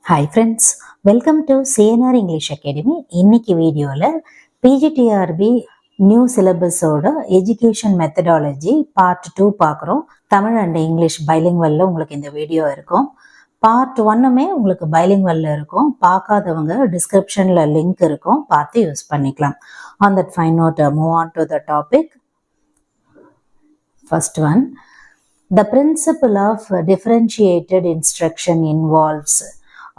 Hi friends, welcome to CNR English academy. இன்னைக்கு வீடியோவில் PGTRB new சிலபஸோட எஜுகேஷன் மெத்தடாலஜி பார்ட் 2 பார்க்குறோம். தமிழ் அண்ட் இங்கிலீஷ் பைலிங்வல்ல உங்களுக்கு இந்த வீடியோ இருக்கும். பார்ட் 1மே உங்களுக்கு பைலிங்வல்ல இருக்கும். பார்க்காதவங்க டிஸ்கிரிப்ஷனில் லிங்க் இருக்கும், பார்த்து யூஸ் பண்ணிக்கலாம். On that fine note, move on to the topic. First one, the principle of differentiated instruction involves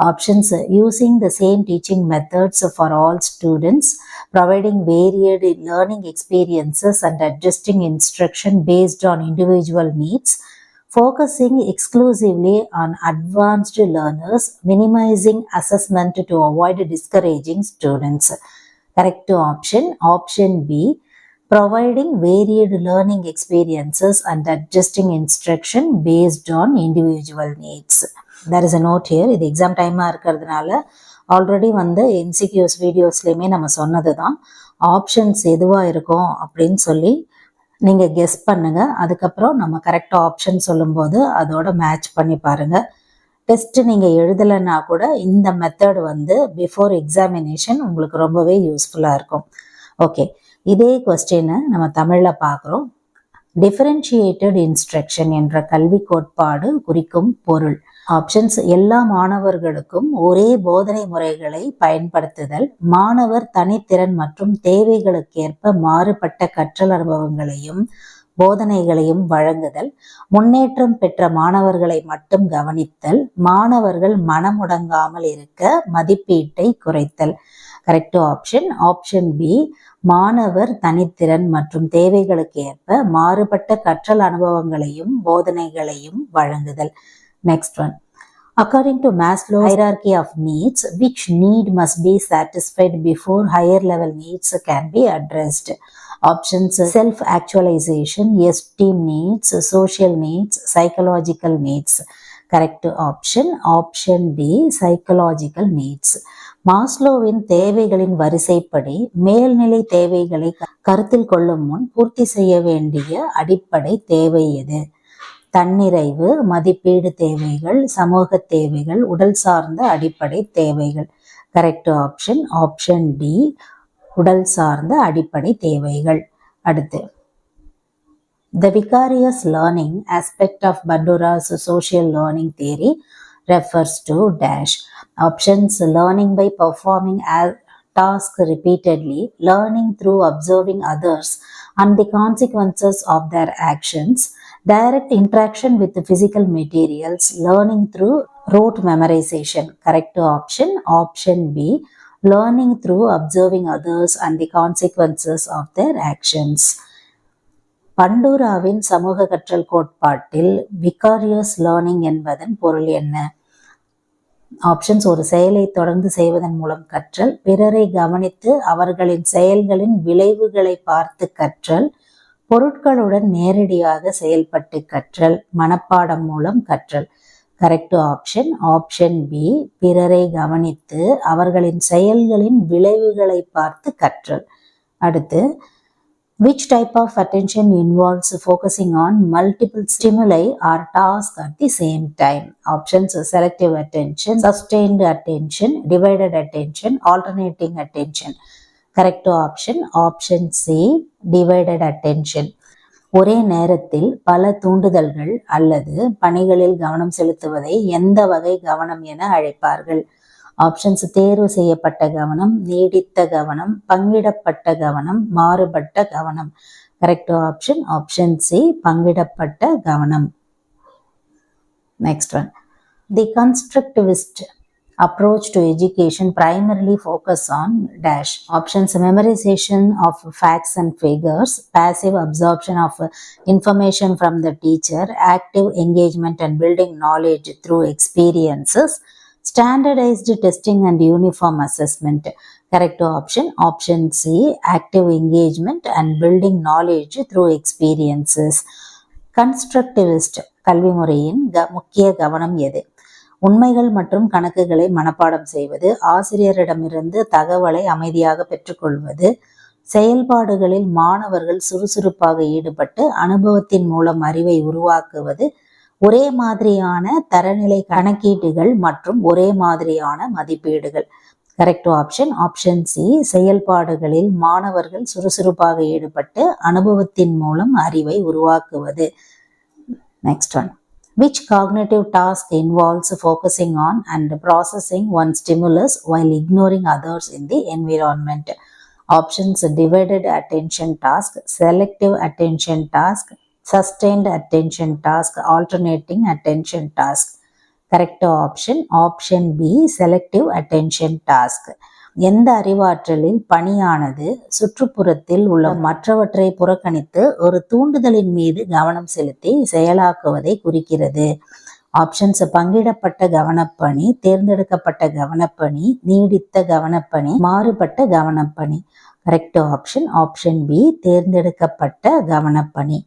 options: using the same teaching methods for all students, providing varied learning experiences and adjusting instruction based on individual needs, focusing exclusively on advanced learners, minimizing assessment to avoid discouraging students. Correct option B, providing varied learning experiences and adjusting instruction based on individual needs. There is a note here. இது exam டைமாக இருக்கிறதுனால already MCQs வீடியோஸ்லேயுமே நம்ம சொன்னது தான். Options எதுவாக இருக்கும் அப்படின்னு சொல்லி நீங்கள் கெஸ் பண்ணுங்கள். அதுக்கப்புறம் நம்ம கரெக்டாக ஆப்ஷன் சொல்லும்போது அதோட மேட்ச் பண்ணி பாருங்கள். டெஸ்ட் நீங்கள் எழுதலைன்னா கூட இந்த மெத்தட் பிஃபோர் எக்ஸாமினேஷன் உங்களுக்கு ரொம்பவே யூஸ்ஃபுல்லாக இருக்கும். ஓகே, இதே கொஸ்டினை நம்ம தமிழில் பார்க்குறோம். டிஃபரன்ஷியேட்டட் இன்ஸ்ட்ரக்ஷன் என்ற கல்வி கோட்பாடு குறிக்கும் பொருள். ஆப்ஷன்ஸ்: எல்லா மாணவர்களுக்கும் ஒரே போதனை முறைகளை பயன்படுத்துதல், மாணவர் தனித்திறன் மற்றும் தேவைகளுக்கேற்ப மாறுபட்ட கற்றல் அனுபவங்களையும் போதனைகளையும் வழங்குதல், முன்னேற்றம் பெற்ற மாணவர்களை மட்டும் கவனித்தல், மாணவர்கள் மனமுடங்காமல் இருக்க மதிப்பீட்டை குறைத்தல். கரெக்ட் ஆப்ஷன் பி, மாணவர் தனித்திறன் மற்றும் தேவைகளுக்கு ஏற்ப மாறுபட்ட கற்றல் அனுபவங்களையும் போதனைகளையும் வழங்குதல். Next one, according to Maslow's hierarchy of needs, which need must be satisfied before higher level needs can be addressed? Options: self-actualization, esteem needs, social needs, psychological needs. Correct option D, psychological needs. மாஸ்லோவின் தேவைகளின் வரிசைப்படி மேல்நிலை தேவைகளை கருத்தில் கொள்ளும் முன் பூர்த்தி செய்ய வேண்டிய அடிப்படை தேவை எது? தன்னிறைவு, மதிப்பீடு தேவைகள், சமூக தேவைகள், உடல் சார்ந்த அடிப்படை தேவைகள். கரெக்ட் ஆப்ஷன் டி, உடல் சார்ந்த அடிப்படை தேவைகள். அடுத்து, the vicarious learning aspect of Bandura's social learning theory refers to dash. Options: learning by performing a task repeatedly, learning through observing others and the consequences of their actions, direct interaction with the physical materials, learning through rote memorization. Correct option B, learning through observing others and the consequences of their actions. பண்டூராவின் சமூக கற்றல் கோட்பாட்டில் vicarious learning என்பதன் பொருள் என்ன? Options: ஒரு செயலை தொடர்ந்து செய்வதன் மூலம் கற்றல், பிறரை கவனித்து அவர்களின் செயல்களின் விளைவுகளை பார்த்து கற்றல், பொருட்களுடன் நேரடியாக செயல்பட்டு கற்றல், மனப்பாடம் மூலம் கற்றல். கரெக்ட் ஆப்ஷன் பி, பிறரை கவனித்து அவர்களின் செயல்களின் விளைவுகளை பார்த்து கற்றல். அடுத்து, which type of attention involves focusing on multiple stimuli or tasks at the same time? Options: selective attention, sustained attention, divided attention, alternating attention. Correct option C, divided attention. ஒரே நேரத்தில் பல தூண்டுதல்கள் அல்லது பணிகளில் கவனம் செலுத்துவதை எந்த வகை கவனம் என அழைப்பார்கள்? ஆப்ஷன்ஸ்: தேர்வு செய்யப்பட்ட கவனம், நீடித்த கவனம், பங்கிடப்பட்ட கவனம், மாறுபட்ட கவனம். கரெக்ட் ஆப்ஷன் சி, பங்கிடப்பட்ட கவனம். Next one, the constructivist approach to education primarily focus on dash. Options: memorization of facts and figures, passive absorption of information from the teacher, active engagement and building knowledge through experiences, standardized testing and uniform assessment. Correct option C, active engagement and building knowledge through experiences. Constructivist கல்வி முறையின் முக்கிய கவனம் எது? உண்மைகள் மற்றும் கணக்குகளை மனப்பாடம் செய்வது, ஆசிரியரிடமிருந்து தகவலை அமைதியாக பெற்றுக்கொள்வது, செயல்பாடுகளில் மாணவர்கள் சுறுசுறுப்பாக ஈடுபட்டு அனுபவத்தின் மூலம் அறிவை உருவாக்குவது, ஒரே மாதிரியான தரநிலை கணக்கீடுகள் மற்றும் ஒரே மாதிரியான மதிப்பீடுகள். Correct option option C. செயல்பாடுகளில் மாணவர்கள் சுறுசுறுப்பாக ஈடுபட்டு அனுபவத்தின் மூலம் அறிவை உருவாக்குவது. Next one. Which cognitive task involves focusing on and processing one stimulus while ignoring others in the environment? Options: divided attention task, selective attention task, sustained attention task, alternating attention task. Correct option B. Selective attention task. எந்த அறிவாற்றலில் பணியானது சுற்றுப்புறத்தில் உள்ள மற்றவற்றை புறக்கணித்து ஒரு தூண்டுதலின் மீது கவனம் செலுத்தி செயலாக்குவதை குறிக்கிறது. ஆப்ஷன்ஸ்: பங்கிடப்பட்ட கவனப்பணி, தேர்ந்தெடுக்கப்பட்ட கவனப்பணி, நீடித்த கவனப்பணி, மாறுபட்ட கவனப்பணி. Correct option B. தேர்ந்தெடுக்கப்பட்ட கவனப்பணி.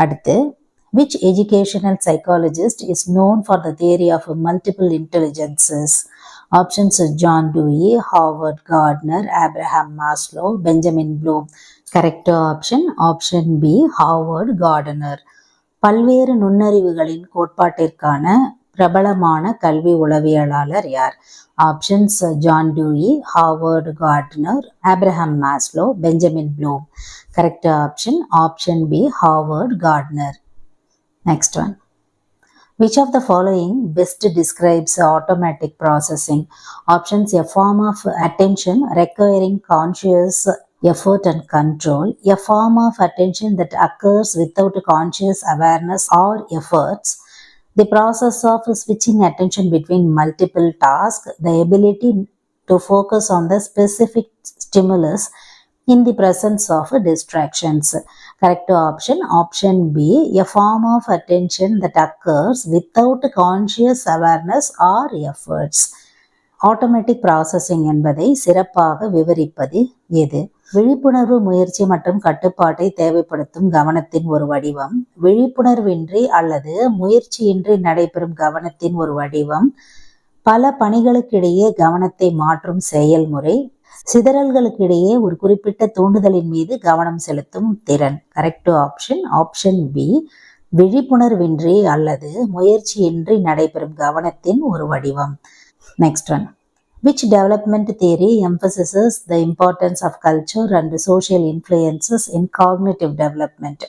அடுத்து, which educational psychologist is known for the theory of multiple intelligences? Options: John Dewey, Howard Gardner, Abraham Maslow, Benjamin Bloom. Correct option B. Howard Gardner. பல்வேறு நுண்ணறிவுகளின் கோட்பாட்டிற்கான பிரபலமான கல்வி உளவியலாளர் யார்? Options: John Dewey, Howard Gardner, Abraham Maslow, Benjamin Bloom. Correct option B. Howard Gardner. Next one. Which of the following best describes automatic processing? Options: a form of attention requiring conscious effort and control, a form of attention that occurs without conscious awareness or efforts, the process of switching attention between multiple tasks, the ability to focus on the specific stimulus in the presence of distractions. Correct option B. A form of attention that occurs without conscious awareness or efforts. Automatic processing என்பதை சிறப்பாக விவரிப்பது எது? விழிப்புணர்வு முயற்சி மற்றும் கட்டுப்பாட்டை தேவைப்படுத்தும் கவனத்தின் ஒரு வடிவம், விழிப்புணர்வின்றி அல்லது முயற்சியின்றி நடைபெறும் கவனத்தின் ஒரு வடிவம், பல பணிகளுக்கிடையே கவனத்தை மாற்றும் செயல்முறை, சிதறல்களுக்கிடையே ஒரு குறிப்பிட்ட தூண்டுதலின் மீது கவனம் செலுத்தும் திறன். Correct option B. விழிப்புணர்வின்றி அல்லது முயற்சியின்றி நடைபெறும் கவனத்தின் ஒரு வடிவம். Next one. Which development theory emphasizes the importance of culture and social influences in cognitive development?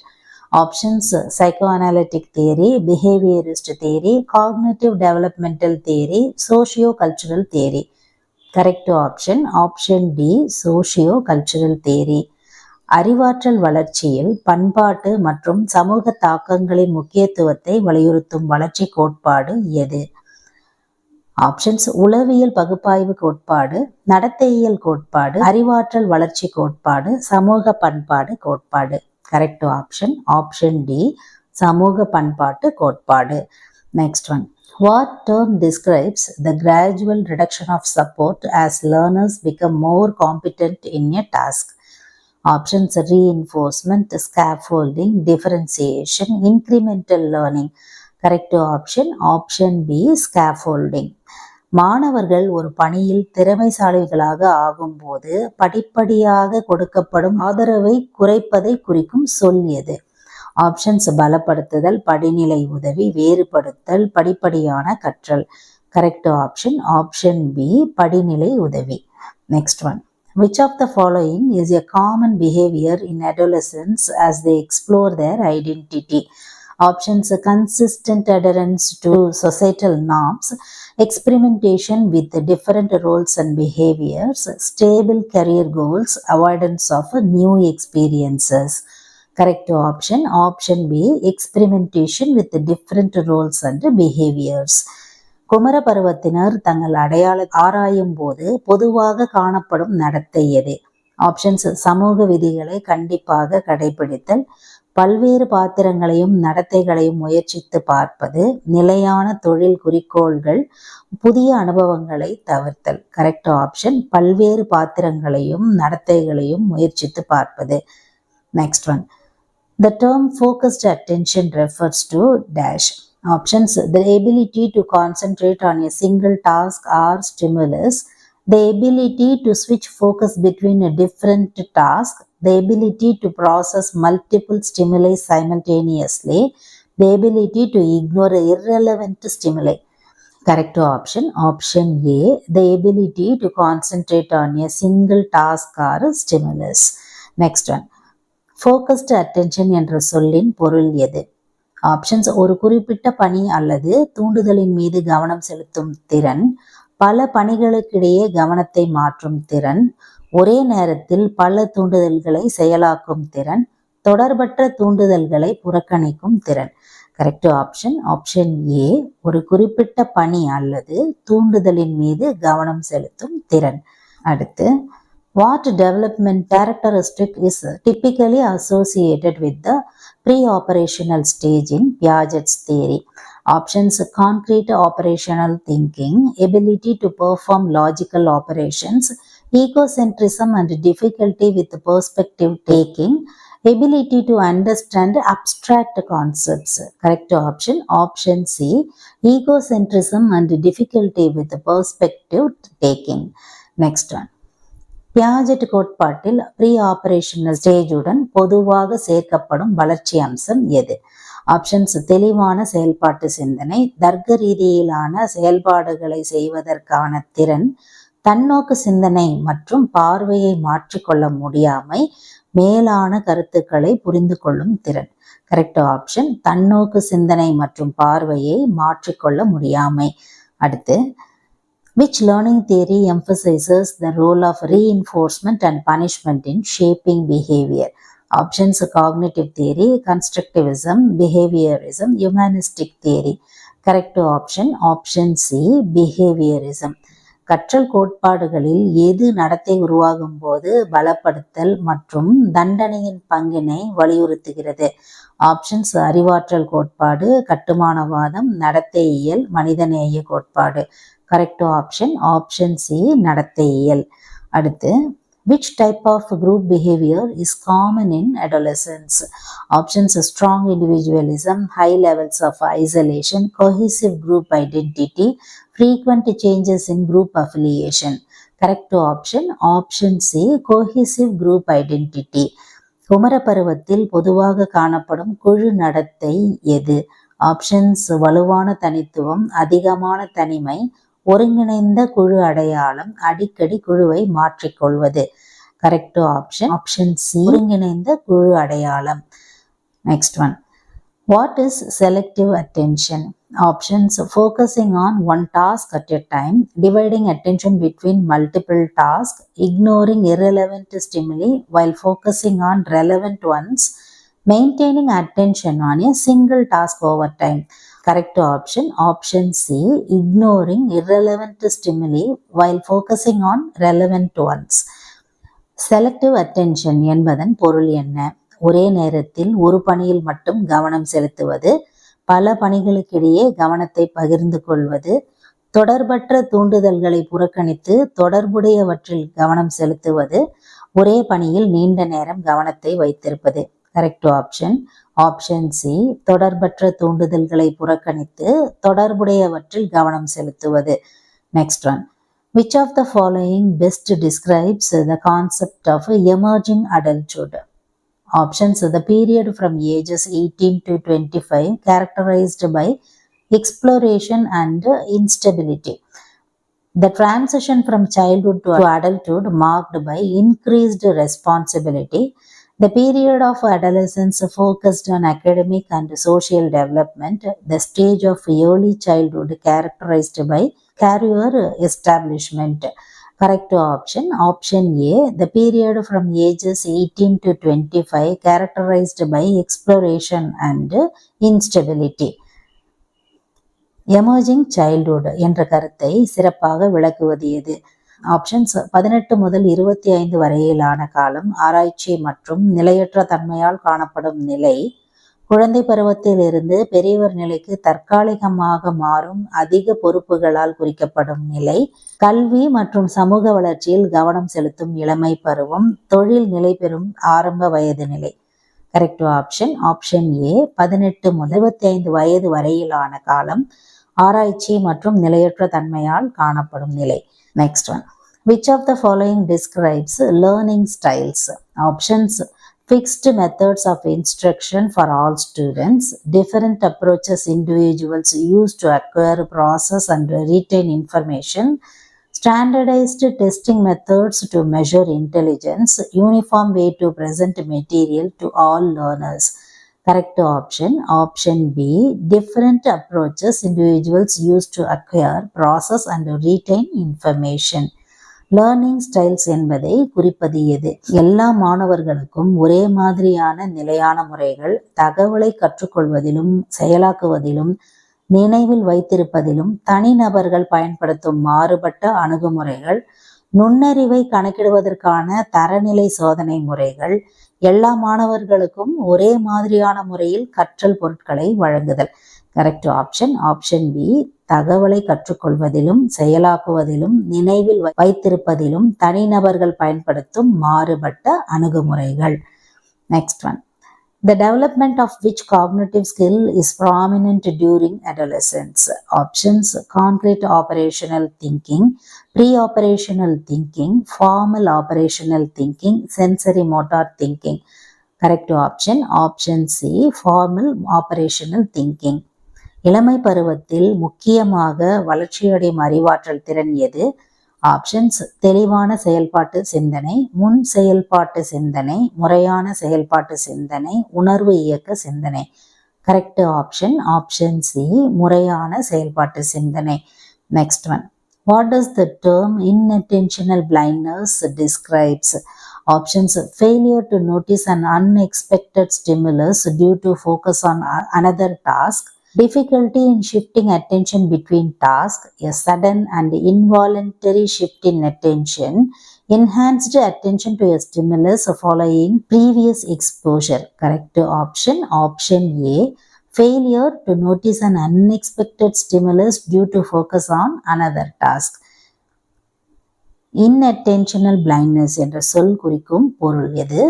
Options: psychoanalytic theory, behaviorist theory, cognitive developmental theory, socio-cultural theory. Correct option D. socio-cultural theory. அறிவாற்றல் வளர்ச்சியில் பண்பாட்டு மற்றும் சமூக தாக்கங்களின் முக்கியத்துவத்தை வலியுறுத்தும் வளர்ச்சி கோட்பாடு எது? ஆப்ஷன்ஸ்: உளவியல் பகுப்பாய்வு கோட்பாடு, நடத்தையியல் கோட்பாடு, அறிவாற்றல் வளர்ச்சி கோட்பாடு, சமூக பண்பாடு கோட்பாடு. Correct option D. சமூக பண்பாட்டு கோட்பாடு. Next one. What term describes the gradual reduction of support as learners become more competent in a task? Options: reinforcement, scaffolding, differentiation, incremental learning. Correct option B. scaffolding. மாணவர்கள் ஒரு பணியில் திறமைசாலிகளாக ஆகும்போது படிப்படியாக கொடுக்கப்படும் ஆதரவை குறைப்பதை குறிக்கும் சொல் எது? ஆப்ஷன்ஸ்: பலப்படுத்துதல், படிநிலை உதவி, வேறுபடுத்தல், படிப்படியான கற்றல். Correct option B. படிநிலை உதவி. Next one. Which of the following is a common behavior in adolescents as they explore their identity? Options: consistent adherence to societal norms, experimentation with different roles and behaviors, stable career goals, avoidance of new experiences. Correct option B. experimentation with different roles and behaviors. குமர பருவத்தினர் தங்கள் அடையாளத்தை ஆராயும் போது பொதுவாக காணப்படும் நடத்தை எது? Options: சமூக விதிகளை கண்டிப்பாக கடைபிடித்தல், பல்வேறு பாத்திரங்களையும் நடத்தைகளையும் முயற்சித்து பார்ப்பது, நிலையான தொழில் குறிக்கோள்கள், புதிய அனுபவங்களை தவிர்த்தல். கரெக்ட் ஆப்ஷன் பல்வேறு பாத்திரங்களையும் நடத்தைகளையும் முயற்சித்து பார்ப்பது. Next one. The term focused attention refers to dash. Options: the ability to concentrate on a single task or stimulus, the ability to switch focus between a different task, the ability to process multiple stimuli simultaneously, the ability to ignore irrelevant stimuli. Correct option, option A, the ability to concentrate on a single task or stimulus. Next one, focused attention என்ற சொல்லின் பொருள் எது? Options, ஒரு குறிப்பிட்ட பணி அல்லது தூண்டுதலின் மீது கவனம் செலுத்தும் திறன், பல பணிகளுக்கிடையே கவனத்தை மாற்றும் திறன், ஒரே நேரத்தில் பல தூண்டுதல்களை செயலாக்கும் திறன், தொடர்பற்ற தூண்டுதல்களை புறக்கணிக்கும் திறன். கரெக்ட் ஆப்ஷன், ஆப்ஷன் ஏ, ஒரு குறிப்பிட்ட பணி அல்லது தூண்டுதலின் மீது கவனம் செலுத்தும் திறன். அடுத்து, what development characteristic is typically associated with the pre-operational stage in Piaget's theory? Options, concrete operational thinking, ability to perform logical operations, ecocentrism and difficulty with perspective taking, ability to understand abstract concepts. Correct option, option C, ecocentrism and difficulty with perspective taking. Next one, பியாஜெட் கோட்பாட்டில் pre operational ஸ்டேஜுடன் பொதுவாக சேர்க்கப்படும் வளர்ச்சி அம்சம் எது? Options, தெளிவான செயல்பாட்டு சிந்தனை, தர்க்க ரீதியிலான செயல்பாடுகளை செய்வதற்கான திறன், தன்னோக்கு சிந்தனை மற்றும் பார்வையை மாற்றிக்கொள்ள முடியாமை, மேலான கருத்துக்களை புரிந்து கொள்ளும் திறன். கரெக்ட் ஆப்ஷன், தன்னோக்கு சிந்தனை மற்றும் பார்வையை மாற்றிக்கொள்ள முடியாமை. அடுத்து, which learning theory emphasizes the role of reinforcement and punishment in shaping behavior? Options, cognitive theory, constructivism, behaviorism, humanistic theory. Correct option, option C, behaviorism. கற்றல் கோட்பாடுகளில் எது நடத்தை உருவாகும் போது பலப்படுத்தல் மற்றும் தண்டனையின் பங்கினை வலியுறுத்துகிறது? ஆப்ஷன்ஸ், அறிவாற்றல் கோட்பாடு, கட்டுமானவாதம், நடத்தையியல், மனிதநேய கோட்பாடு. கரெக்ட் ஆப்ஷன், ஆப்ஷன் சி, நடத்தையியல். அடுத்து, which type of group behavior is common in adolescence? Options, strong individualism, high levels of isolation, cohesive group identity, frequent changes in group affiliation. Correct option, option C, cohesive group identity. குமர பருவத்தில் பொதுவாக காணப்படும் குழு நடத்தை எது? Options, வலுவான தனித்துவம், அதிகமான தனிமை, ஒருங்கிணைந்த குழு அடையாளம், அடிக்கடி குழுவை மாற்றிக்கொள்வது. கரெக்ட் ஆப்ஷன், ஆப்ஷன் சி, ஒருங்கிணைந்த குழு அடையாளம். Next one, what is selective attention? Options, focusing on one task at a time, dividing attention between multiple tasks, ignoring irrelevant stimuli while focusing on relevant ones, maintaining attention on a single task over time. Correct option, option C, ignoring irrelevant stimuli while focusing on relevant ones. Selective attention என்பதன் பொருள் என்ன? ஒரே நேரத்தில் ஒரு பணியில் மட்டும் கவனம் செலுத்துவது, பல பணிகளுக்கிடையே கவனத்தை பகிர்ந்து கொள்வது, தொடர்பற்ற தூண்டுதல்களை புறக்கணித்து தொடர்புடையவற்றில் கவனம் செலுத்துவது, ஒரே பணியில் நீண்ட நேரம் கவனத்தை வைத்திருப்பது. கரெக்ட் ஆப்ஷன், ஆப்ஷன் சி, தொடர்பற்ற தூண்டுதல்களை புறக்கணித்து தொடர்புடையவற்றில் கவனம் செலுத்துவது. Next one, which of the following best describes the concept of emerging adulthood? Options, the period from ages 18 to 25 characterized by exploration and instability. The transition from childhood to adulthood marked by increased responsibility. The period of adolescence focused on academic and social development. The stage of early childhood characterized by career establishment. Correct option, option A, the period from ages 18 to 25 characterized by exploration and instability. Emerging childhood என்ற கருத்தை சிறப்பாக விளக்குவது எது? Options, 18 முதல் 25 வரையிலான காலம், ஆராய்ச்சி மற்றும் நிலையற்ற தன்மையால் காணப்படும் நிலை, குழந்தை பருவத்தில் இருந்து பெரியவர் நிலைக்கு தற்காலிகமாக மாறும் அதிக பொறுப்புகளால் குறிக்கப்படும் நிலை, கல்வி மற்றும் சமூக வளர்ச்சியில் கவனம் செலுத்தும் இளமை பருவம், தொழில் நிலை பெறும் ஆரம்ப வயது நிலை. கரெக்ட் ஆப்ஷன், ஆப்ஷன் ஏ, 18 முதல் 25 வயது வரையிலான காலம், ஆராய்ச்சி மற்றும் நிலையற்ற தன்மையால் காணப்படும் நிலை. Next one, which of the following describes learning styles? Options, fixed methods of instruction for all students, different approaches individuals use to acquire, process, and retain information, standardized testing methods to measure intelligence, uniform way to present material to all learners. Correct option, option B, different approaches individuals use to acquire, process, and retain information. Learning styles என்பதை குறிப்பது எது? எல்லா மாணவர்களுக்கும் ஒரே மாதிரியான நிலையான முறைகள் தகவலை கற்றுக்கொள்வதிலும் செயலாக்குவதிலும் நினைவில் வைத்திருப்பதிலும் தனிநபர்கள் பயன்படுத்தும் மாறுபட்ட அணுகுமுறைகள், நுண்ணறிவை கணக்கிடுவதற்கான தரநிலை சோதனை முறைகள், எல்லா மாணவர்களுக்கும் ஒரே மாதிரியான முறையில் கற்றல் பொருட்களை வழங்குதல். கரெக்ட் ஆப்ஷன், ஆப்ஷன் பி, தகவலை கற்றுக்கொள்வதிலும் செயலாக்குவதிலும் நினைவில் வைத்திருப்பதிலும் தனிநபர்கள் பயன்படுத்தும் மாறுபட்ட அணுகுமுறைகள். Next one, the development of which cognitive skill is prominent during adolescence? Options: concrete operational thinking, pre-operational thinking, formal operational thinking, sensory motor thinking. Correct option, option C, formal operational thinking. இளமை பருவத்தில் முக்கியமாக வளர்ச்சியடையும் அறிவாற்றல் திறன் எது? Options: தெளிவான செயல்பாட்டு சிந்தனை, முன் செயல்பாட்டு சிந்தனை, முறையான செயல்பாட்டு சிந்தனை, உணர்வு இயக்க சிந்தனை. கரெக்ட் ஆப்ஷன், ஆப்ஷன் சி, முறையான செயல்பாட்டு சிந்தனை. Next one, what does the term inattentional blindness describes? Options: failure to notice an unexpected stimulus due to focus on another task, difficulty in shifting attention between tasks, a sudden and involuntary shift in attention, enhanced attention to a stimulus following previous exposure. Correct option, option A, failure to notice an unexpected stimulus due to focus on another task. Inattentional blindness என்ற சொல் குறிக்கும் பொருள் எது?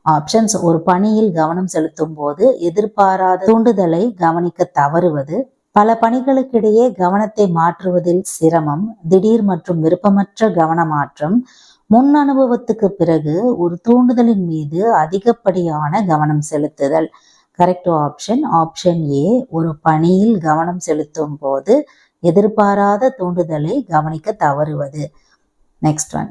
Options: ஒரு பணியில் கவனம் செலுத்தும் போது எதிர்பாராத தூண்டுதலை கவனிக்க தவறுவது, பல பணிகளுக்கிடையே கவனத்தை மாற்றுவதில் சிரமம், திடீர் மற்றும் விருப்பமற்ற கவனமாற்றம், முன் அனுபவத்துக்கு பிறகு ஒரு தூண்டுதலின் மீது அதிகப்படியான கவனம் செலுத்துதல். கரெக்ட் ஆப்ஷன், ஆப்ஷன் ஏ, ஒரு பணியில் கவனம் செலுத்தும் போது எதிர்பாராத தூண்டுதலை கவனிக்க தவறுவது. Next one,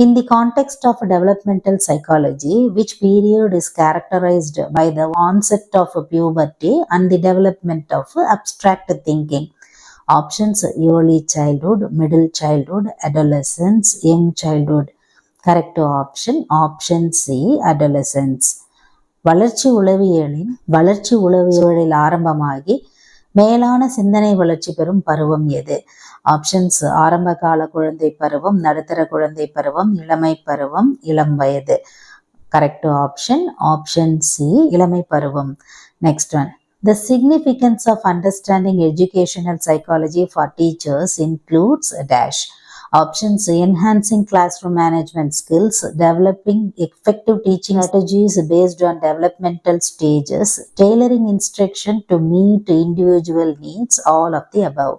in the context of developmental psychology, which period is characterized by the onset of puberty and the development of abstract thinking? Options: early childhood, middle childhood, adolescence, young childhood. Correct option, option C, adolescence. வளர்ச்சி உளவியலில் ஆரம்பமாகி மேலான சிந்தனை வளர்ச்சி பெறும் பருவம் எது? Options: ஆரம்ப கால குழந்தை பருவம், நடுத்தர குழந்தை பருவம், இளமை பருவம், இளம் வயது. கரெக்ட் ஆப்ஷன், ஆப்ஷன் சி, இளமை பருவம். Next one, the significance of understanding educational psychology for teachers includes dash. Options: enhancing classroom management skills, developing effective teaching strategies based on developmental stages, tailoring instruction to meet individual needs, all of the above.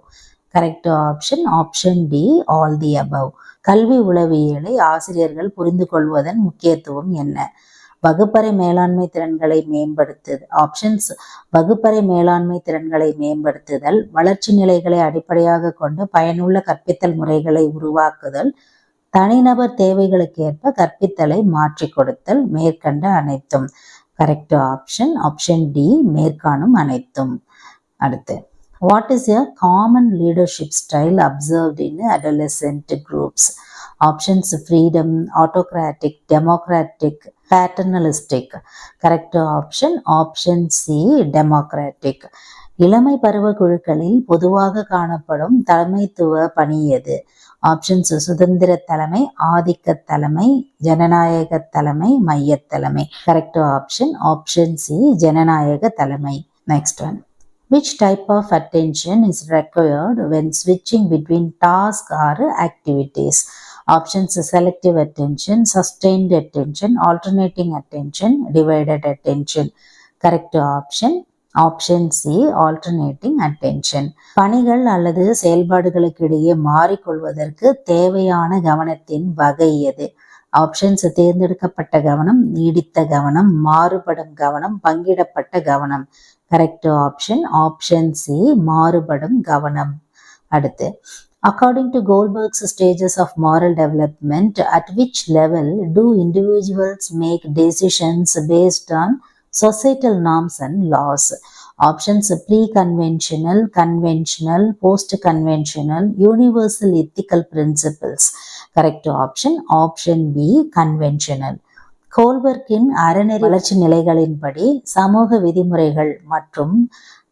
Correct option, option D, all the above. கல்வி உளவியலை ஆசிரியர்கள் புரிந்து கொள்வதன் முக்கியத்துவம் என்ன? வகுப்பறை மேலாண்மை திறன்களை மேம்படுத்துதல். ஆப்ஷன்ஸ்: வகுப்பறை மேலாண்மை திறன்களை மேம்படுத்துதல், வளர்ச்சி நிலைகளை அடிப்படையாக கொண்டு பயனுள்ள கற்பித்தல் முறைகளை உருவாக்குதல், தனிநபர் தேவைகளுக்கு ஏற்ப கற்பித்தலை மாற்றிக் கொடுத்தல், மேற்கண்ட அனைத்தும். கரெக்ட் ஆப்ஷன், ஆப்ஷன் டி, மேற்காணும் அனைத்தும். அடுத்து, what is a common leadership style observed in adolescent groups? Options: freedom, autocratic, democratic, paternalistic. Correct option, option C, democratic. இளமை பருவ குழுக்களில் பொதுவாக காணப்படும் தலைமைத்துவ பணி எது? ஆப்ஷன்ஸ்: சுதந்திர தலைமை, ஆதிக்க தலைமை, ஜனநாயக தலைமை, மையத் தலைமை. கரெக்ட் ஆப்ஷன், ஆப்ஷன் சி, ஜனநாயக தலைமை. Next one, which type of attention is required when switching between tasks or activities? Options: selective attention, sustained attention, alternating attention, divided attention. Correct option, option C, alternating attention. பணிகள் அல்லது செயல்பாடுகளுக்கு இடையே மாறிக்கொள்வதற்கு தேவையான கவனத்தின் வகை எது? Options தேர்ந்தெடுக்கப்பட்ட கவனம், நீடித்த கவனம், மாறுபடும் கவனம், பங்கிடப்பட்ட கவனம். கரெக்ட் ஆப்ஷன் ஆப்ஷன் சி, மாறுபடும் கவனம். அடுத்து, according to Goldberg's stages of moral development, at which level do individuals make decisions based on societal norms and laws? Options: pre-conventional, conventional, post-conventional, universal ethical principles. Correct option option B, conventional. கோல்பர்க்கின் அறநெறி வளர்ச்சி நிலைகளின்படி சமூக விதிமுறைகள் மற்றும்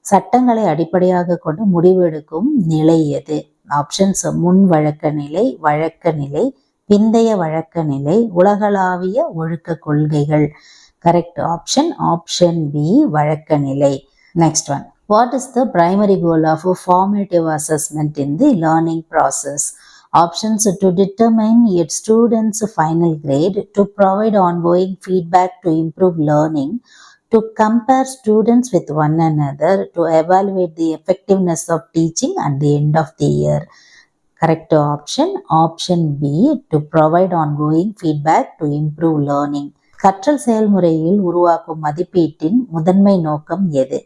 சட்டங்களை அடிப்படையாக கொண்டு முடிவெடுக்கும் நிலை எது? ஆப்ஷன்ஸ்: முன் வழக்க நிலை, வழக்க நிலை, பிந்தைய வழக்க நிலை, உலகளாவிய ஒழுக்க கொள்கைகள். கரெக்ட் ஆப்ஷன் ஆப்ஷன் பி, வழக்க நிலை. Next one, what is the primary goal of formative assessment in the learning process? Options: to determine a student's final grade, to provide ongoing feedback to improve learning, to compare students with one another, to evaluate the effectiveness of teaching at the end of the year. Correct option option B, to provide ongoing feedback to improve learning. கற்றல் செயல்முறையில் உருவாக்கும் மதிப்பீட்டின் முதன்மை நோக்கம் எது?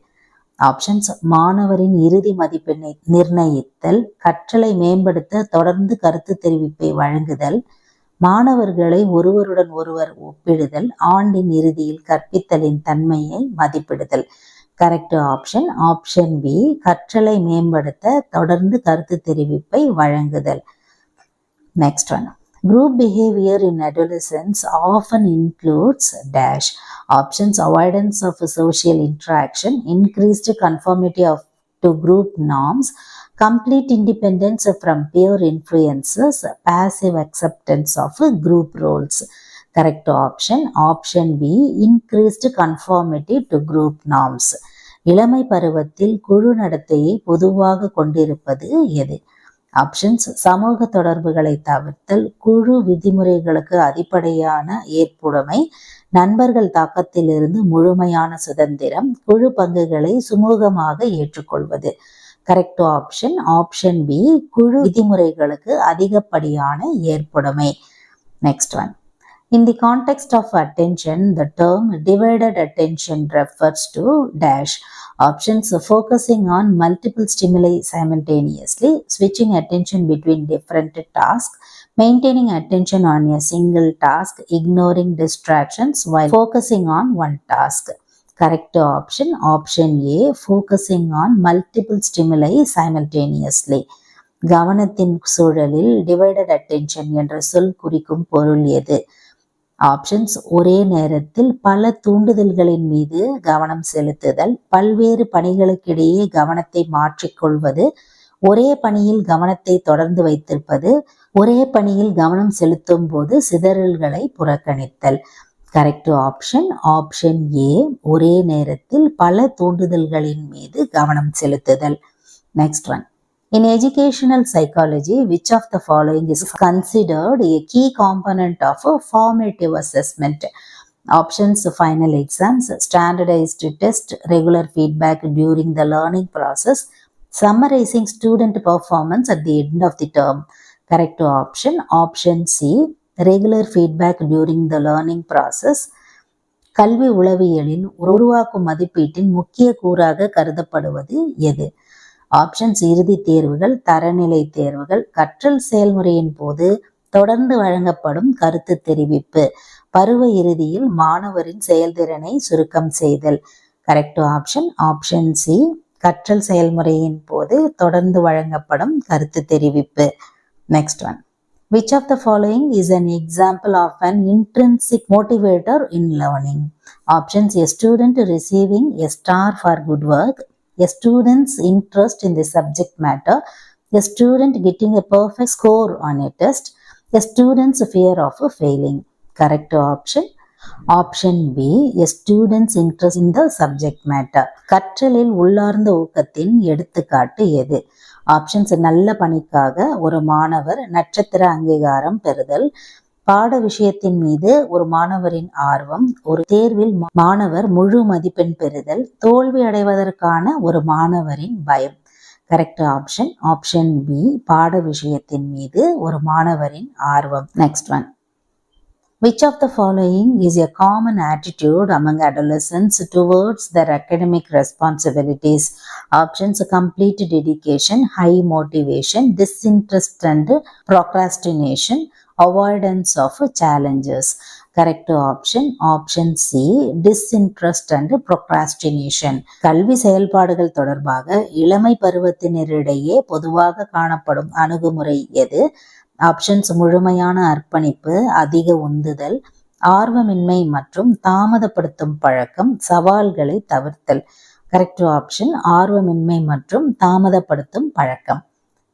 Options: மாணவரின் இறுதி மதிப்பெண்ணை நிர்ணயித்தல், கற்றலை மேம்படுத்த தொடர்ந்து கருத்து தெரிவிப்பை வழங்குதல், மாணவர்களை ஒருவருடன் ஒருவர் ஒப்பிடுதல், ஆண்டின் இறுதியில் கற்பித்தலின் தன்மையை மதிப்பிடுதல். கரெக்ட் ஆப்ஷன் ஆப்ஷன் பி, கற்றலை மேம்படுத்த தொடர்ந்து கருத்து தெரிவிப்பை வழங்குதல். Next one, group behavior in adolescence often includes dash. Options: avoidance of social interaction, increased conformity to group norms, complete independence from peer influences, passive acceptance of group roles. Correct option option B, increased conformity to group norms. இளமை பருவத்தில் குழு நடத்தையை பொதுவாக கொண்டிருப்பது எது? Options: சமூக தொடர்புகளை தவிர்த்தல், குழு விதிமுறைகளுக்கு அடிப்படையான ஏற்புடைமை, நண்பர்கள் தாக்கத்திலிருந்து முழுமையான சுதந்திரம், குழு பங்குகளை சுமூகமாக ஏற்றுக்கொள்வது. கரெக்ட் ஆப்ஷன் ஆப்ஷன் பி, குழு விதிமுறைகளுக்கு அதிகப்படியான ஏற்புடைமை. Next one, in the context of attention, the term divided attention refers to dash. Options: focusing on multiple stimuli simultaneously, switching attention between different tasks, maintaining attention on a single task, ignoring distractions while focusing on one task. Correct option option A, focusing on multiple stimuli simultaneously. கவனத்தின் சூழலில் divided attention என்ற சொல் குறிக்கும் பொருள் எது? Options: ஒரே நேரத்தில் பல தூண்டுதல்களின் மீது கவனம் செலுத்துதல், பல்வேறு பணிகளுக்கிடையே கவனத்தை மாற்றிக்கொள்வது, ஒரே பணியில் கவனத்தை தொடர்ந்து வைத்திருப்பது, ஒரே பணியில் கவனம் செலுத்தும் போது சிதறல்களை புறக்கணித்தல். கரெக்ட் ஆப்ஷன் ஆப்ஷன் ஏ, ஒரே நேரத்தில் பல தூண்டுதல்களின் மீது கவனம் செலுத்துதல். Next one, in educational psychology, which of the following is considered a key component of a formative assessment? Options: final exams, standardized test, regular feedback during the learning process, summarizing student performance at the end of the term. Correct option option C, regular feedback during the learning process. கல்வி உளவியலில் உருவாக்கும் மதிப்பீட்டின் முக்கிய கூறாக கருதப்படுவது எது? Options: இறுதி தேர்வுகள், தரநிலை தேர்வுகள், கற்றல் செயல்முறையின் போது தொடர்ந்து வழங்கப்படும் கருத்து தெரிவிப்பு, பருவ இறுதியில் மாணவரின் செயல்திறனை சுருக்கம் செய்தல். கரெக்ட் ஆப்ஷன் ஆப்ஷன் சி, கற்றல் செயல்முறையின் போது தொடர்ந்து வழங்கப்படும் கருத்து தெரிவிப்பு. Next one, which of the following is an example of an intrinsic motivator in learning? Options: a student receiving a star for good work, a student's interest in the subject matter, a student getting a perfect score on a test, a student's fear of failing. Correct option option B, a student's interest in the subject matter. கற்றலில் உள்ளார்ந்த ஊக்கத்தின் எடுத்துக்காட்டு எது? Options: நல்ல பணிக்காக ஒரு மாணவர் நட்சத்திர அங்கீகாரம் பெறுதல், பாட விஷயத்தின் மீது ஒரு மாணவரின் ஆர்வம், ஒரு தேர்வில் மாணவர் முழு மதிப்பெண் பெறுதல், தோல்வி அடைவதற்கான ஒரு மாணவரின் பயம். கரெக்ட் ஆப்ஷன் ஆப்ஷன் பி, பாட விஷயத்தின் மீது ஒரு மாணவரின் ஆர்வம். Next one, Which of the following is a common attitude among adolescents towards their academic responsibilities? Options: complete dedication, high motivation, disinterest and procrastination, avoidance of challenges. Correct option C, disinterest and procrastination. கல்வி செயல்பாடுகள் தொடர்பாக இளமை பருவத்தினரிடையே பொதுவாக காணப்படும் அணுகுமுறை எது? Options: முழுமையான அர்ப்பணிப்பு, அதிக உந்துதல், ஆர்வமின்மை மற்றும் தாமதப்படுத்தும் பழக்கம், சவால்களை தவிர்த்தல். கரெக்ட் ஆப்ஷன் ஆர்வமின்மை மற்றும் தாமதப்படுத்தும் பழக்கம்.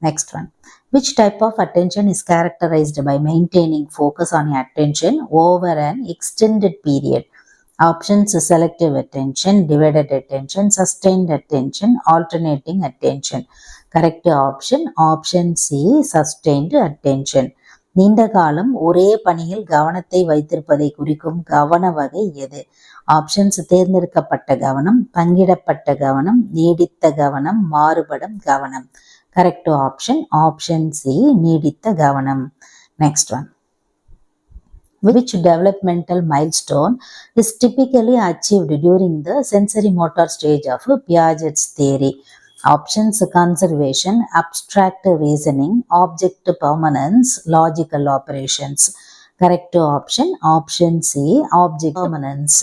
Next one. Which type of attention is characterized by maintaining focus on attention over an extended period? Options: selective attention, divided attention, sustained attention, alternating attention. Correct option C, sustained attention. நீண்ட காலம் ஒரே பணியில் கவனத்தை வைத்திருப்பதை குறிக்கும் கவன வகை எது? ஆப்ஷன்ஸ்: தேர்ந்தெடுக்கப்பட்ட கவனம், பங்கிடப்பட்ட கவனம், நீடித்த கவனம், மாறுபடும் கவனம். கரெக்ட் ஆப்ஷன் C, நீடித்த கவனம். Next one. Which developmental milestone is typically achieved during the sensory motor stage of Piaget's theory? Options: conservation, abstract reasoning, object permanence, logical operations. Correct option C, object permanence.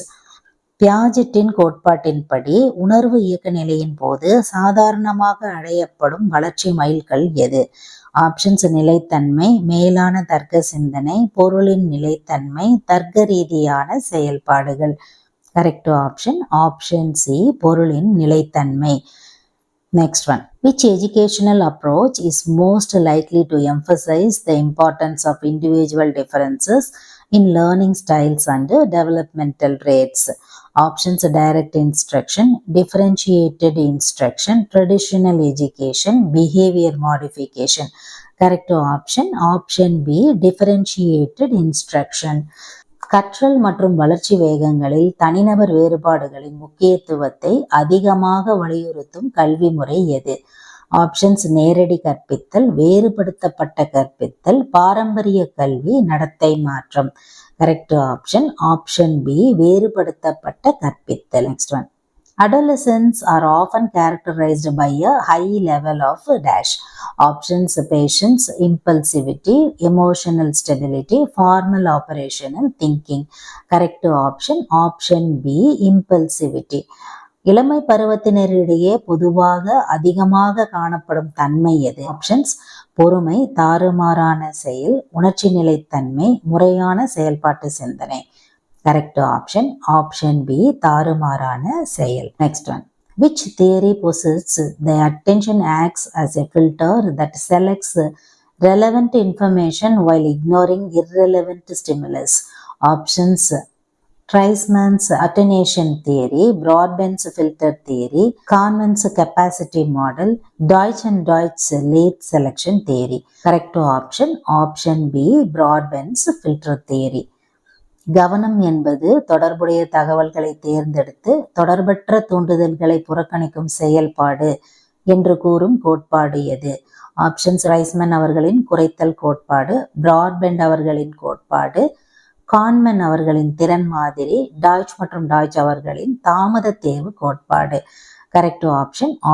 பியாஜெட்டின் கோட்பாட்டின்படி உணர்வு இயக்க நிலையின் போது சாதாரணமாக அடையப்படும் வளர்ச்சி மைல்கல் எது? ஆப்ஷன்ஸ்: நிலைத்தன்மை, மேலான தர்க்க சிந்தனை, பொருளின் நிலைத்தன்மை, தர்க்க ரீதியான செயல்பாடுகள். கரெக்ட் ஆப்ஷன் C, பொருளின் நிலைத்தன்மை. Next one. Which educational approach is most likely to emphasize the importance of individual differences in learning styles and developmental rates? Options: direct instruction, differentiated instruction, traditional education, behavior modification. Correct option B, differentiated instruction. கற்றல் மற்றும் வளர்ச்சி வேகங்களில் தனிநபர் வேறுபாடுகளின் முக்கியத்துவத்தை அதிகமாக வலியுறுத்தும் கல்வி முறை எது? ஆப்ஷன்ஸ்: நேரடி கற்பித்தல், வேறுபடுத்தப்பட்ட கற்பித்தல், பாரம்பரிய கல்வி, நடத்தை மாற்றம். கரெக்ட் ஆப்ஷன் B, வேறுபடுத்தப்பட்ட கற்பித்தல். Next one. Adolescents are often characterized by a high level of dash. Options: patience, impulsivity, emotional stability, formal operational thinking. Correct option B, impulsivity. இளமை பருவத்தினரிடையே பொதுவாக அதிகமாக காணப்படும் தன்மை எது? ஆப்ஷன்ஸ்: பொறுமை, தாறுமாறான செயல், உணர்ச்சி நிலைத்தன்மை, முறையான செயல்பாட்டு சிந்தனை. கரெக்ட் ஆப்ஷன் B, தாறுமாறான செயல். Next one. Which theory posits the attention acts as a filter that selects relevant information while ignoring irrelevant stimulus? Options: Treisman's attenuation theory, Broadbent's filter theory, Kahneman's capacity model, Deutsch and Deutsch's late selection theory. Correct option B, Broadbent's filter theory. கவனம் என்பது தொடர்புடைய தகவல்களை தேர்ந்தெடுத்து தொடர்பற்ற தூண்டுதல்களை புறக்கணிக்கும் செயல்பாடு என்று கூறும் கோட்பாடு எது? ஆப்ஷன்ஸ்: ரைஸ்மன் அவர்களின் குறைத்தல் கோட்பாடு, பிராட்பெண்ட் அவர்களின் கோட்பாடு, கான்மன் அவர்களின் திறன் மாதிரி, டாய்ச் மற்றும் டாய்ச் அவர்களின் தாமத தேர்வு கோட்பாடு. கரெக்ட்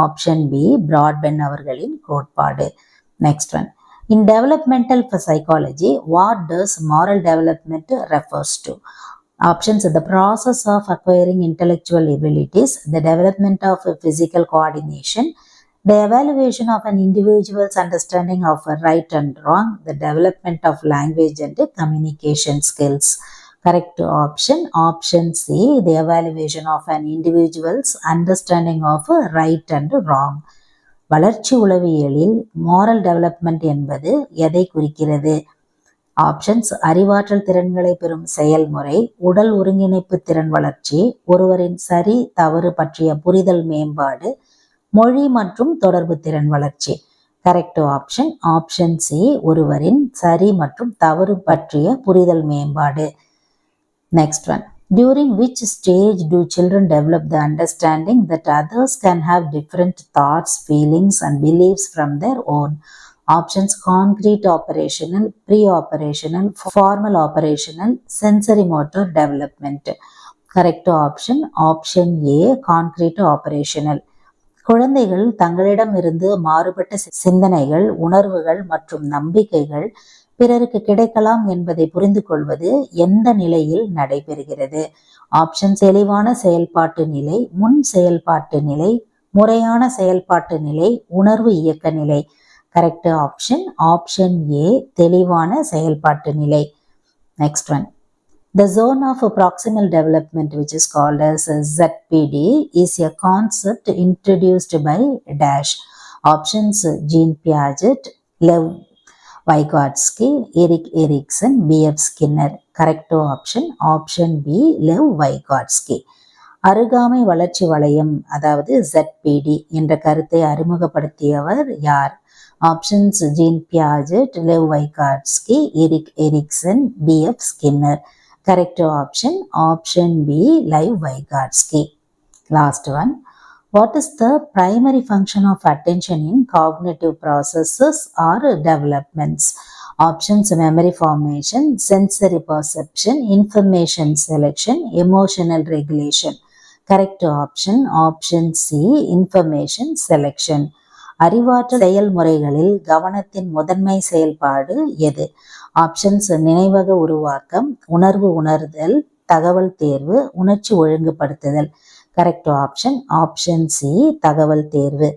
ஆப்ஷன் B, பிராட்பெண்ட் அவர்களின் கோட்பாடு. Next one. In developmental psychology, what does moral development refers to? Options: the process of acquiring intellectual abilities, the development of physical coordination, the evaluation of an individual's understanding of right and wrong, the development of language and communication skills. Correct option C, the evaluation of an individual's understanding of right and wrong. வளர்ச்சி உளவியலில் moral development என்பது எதை குறிக்கிறது? Options: அறிவாற்றல் திறன்களை பெறும் செயல்முறை, உடல் ஒருங்கிணைப்பு திறன் வளர்ச்சி, ஒருவரின் சரி தவறு பற்றிய புரிதல் மேம்பாடு, மொழி மற்றும் தொடர்பு திறன் வளர்ச்சி. கரெக்ட் ஆப்ஷன் C, ஒருவரின் சரி மற்றும் தவறு பற்றிய புரிதல் மேம்பாடு. Next one. During which stage do children develop the understanding that others can have different thoughts, feelings, and beliefs from their own? Options concrete operational, pre-operational, formal operational, sensory motor development. Correct option A, concrete operational. குழந்தைகள் தங்களிடமிருந்து மாறுபட்ட சிந்தனைகள், உணர்வுகள் மற்றும் நம்பிக்கைகள் பிறருக்கு கிடைக்கலாம் என்பதை புரிந்து கொள்வது எந்த நிலையில் நடைபெறுகிறது? ஆப்ஷன் தெளிவான செயல்பாட்டு நிலை, முன் செயல்பாட்டு நிலை, முறையான செயல்பாட்டு நிலை, உணர்வு இயக்க நிலை. கரெக்ட் ஆப்ஷன் ஏ, தெளிவான செயல்பாட்டு நிலை. Next one. The zone of proximal development, which is called as ZPD, is a concept introduced by dash. Options Jean Piaget, Lev Vygotsky, Erik Erikson, B.F. Skinner. Correct option B, Lev Vygotsky. அருகாமை வளர்ச்சி வளையம், அதாவது ZPD என்ற கருத்தை அறிமுகப்படுத்தியவர் யார்? Options Jean Piaget, Lev Vygotsky, Erik Erikson, B.F. Skinner. Correct option B, Lev Vygotsky. Last one. What is the primary function of attention in cognitive processes or developments? Options memory formation, sensory perception, information selection, emotional regulation. Correct option C, information selection. அறிவாற்றல் செயல்முறைகளில் கவனத்தின் முதன்மை செயல்பாடு எது? Options நினைவக உருவாக்கம், உணர்வு உணர்தல், தகவல் தேர்வு, உணர்ச்சி ஒழுங்குபடுத்துதல். கரெக்ட் ஆப்ஷன் சி, தகவல் தேர்வு.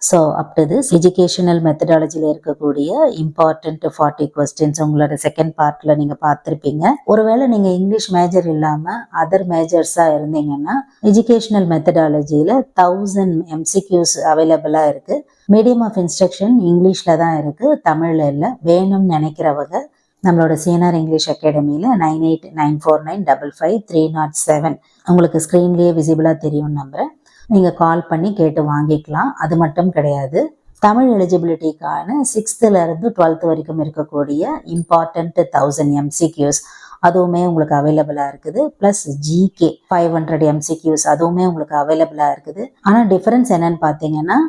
So up to this educational மெத்தடாலஜியில் இருக்கக்கூடிய இம்பார்ட்டன்ட் 40 கொஸ்டின்ஸ் உங்களோட செகண்ட் பார்ட்டில் நீங்கள் பார்த்துருப்பீங்க. ஒருவேளை நீங்கள் இங்கிலீஷ் மேஜர் இல்லாமல் அதர் மேஜர்ஸாக இருந்தீங்கன்னா எஜுகேஷனல் மெத்தடாலஜியில் 1000 MCQs அவைலபிளாக இருக்குது. மீடியம் ஆஃப் இன்ஸ்ட்ரக்ஷன் இங்கிலீஷில் தான் இருக்குது, தமிழில் இல்லை. வேணும்னு நினைக்கிறவங்க நம்மளோட சிஎன்ஆர் இங்கிலீஷ் அகாடமியில் 9894555307 உங்களுக்கு ஸ்க்ரீன்லேயே விசிபிளாக தெரியும் நம்புகிறேன். நீங்கள் கால் பண்ணி கேட்டு வாங்கிக்கலாம். அது மட்டும் கிடையாது, தமிழ் எலிஜிபிலிட்டிக்கான 6th இருந்து 12th வரைக்கும் இருக்கக்கூடிய இம்பார்ட்டன்ட் 1000 MCQs அதுவுமே உங்களுக்கு அவைலபிளாக இருக்குது. ப்ளஸ் ஜிகே 500 MCQs அதுவுமே உங்களுக்கு அவைலபிளாக இருக்குது. ஆனால் டிஃப்ரென்ஸ் என்னன்னு பார்த்தீங்கன்னா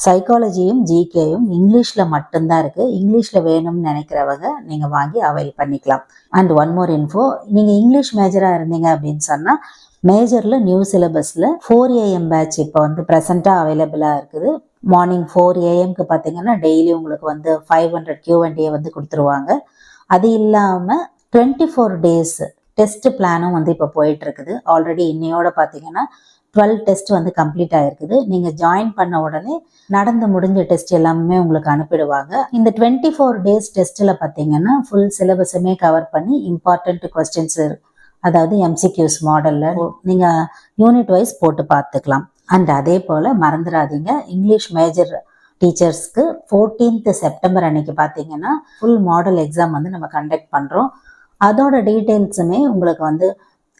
சைக்காலஜியும் ஜிகேயும் இங்கிலீஷில் மட்டும்தான் இருக்குது. இங்கிலீஷில் வேணும்னு நினைக்கிறவங்க நீங்கள் வாங்கி அவைல் பண்ணிக்கலாம். அண்ட் ஒன் மோர் இன்ஃபோ, நீங்கள் இங்கிலீஷ் மேஜராக இருந்தீங்க அப்படின்னு சொன்னால் மேஜரில் நியூ சிலபஸில் 4 AM பேட்ச் இப்போ வந்து ப்ரெசண்ட்டாக அவைலபிளாக இருக்குது. மார்னிங் 4 AM பார்த்தீங்கன்னா டெய்லி உங்களுக்கு வந்து 500 Q&A வந்து கொடுத்துருவாங்க. அது இல்லாமல் 24 days டெஸ்ட் பிளானும் வந்து இப்போ போயிட்டு இருக்குது. ஆல்ரெடி இன்னையோட பார்த்தீங்கன்னா 12 டெஸ்ட் வந்து கம்ப்ளீட் ஆகிருக்குது. நீங்கள் ஜாயின் பண்ண உடனே நடந்து முடிஞ்ச டெஸ்ட் எல்லாமே உங்களுக்கு அனுப்பிடுவாங்க. இந்த 24 days டெஸ்ட்டில் பார்த்தீங்கன்னா ஃபுல் சிலபஸுமே கவர் பண்ணி இம்பார்ட்டன்ட் கொஸ்டின்ஸ், அதாவது MCQs மாடலில் நீங்கள் யூனிட் வைஸ் போட்டு பார்த்துக்கலாம். அண்ட் அதே போல் மறந்துடாதீங்க, இங்கிலீஷ் மேஜர் டீச்சர்ஸ்க்கு 14th September அன்னைக்கு பார்த்தீங்கன்னா ஃபுல் மாடல் எக்ஸாம் வந்து நம்ம கண்டக்ட் பண்ணுறோம். அதோட டீட்டெயில்ஸுமே உங்களுக்கு வந்து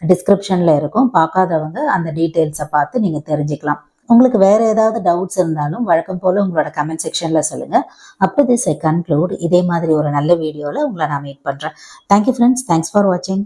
டிஸ்கிரிப்ஷனில் இருக்கும். பார்க்காதவங்க அந்த டீட்டெயில்ஸை பார்த்து நீங்கள் தெரிஞ்சுக்கலாம். உங்களுக்கு வேறு ஏதாவது டவுட்ஸ் இருந்தாலும் வழக்கம் போல் உங்களோட கமெண்ட் செக்ஷனில் சொல்லுங்கள். அப் டு திஸ் ஐ கன்க்ளூட். இதே மாதிரி ஒரு நல்ல வீடியோவில் உங்களை நான் மீட் பண்ணுறேன். தேங்க்யூ ஃப்ரெண்ட்ஸ், தேங்க்ஸ் ஃபார் வாட்சிங்.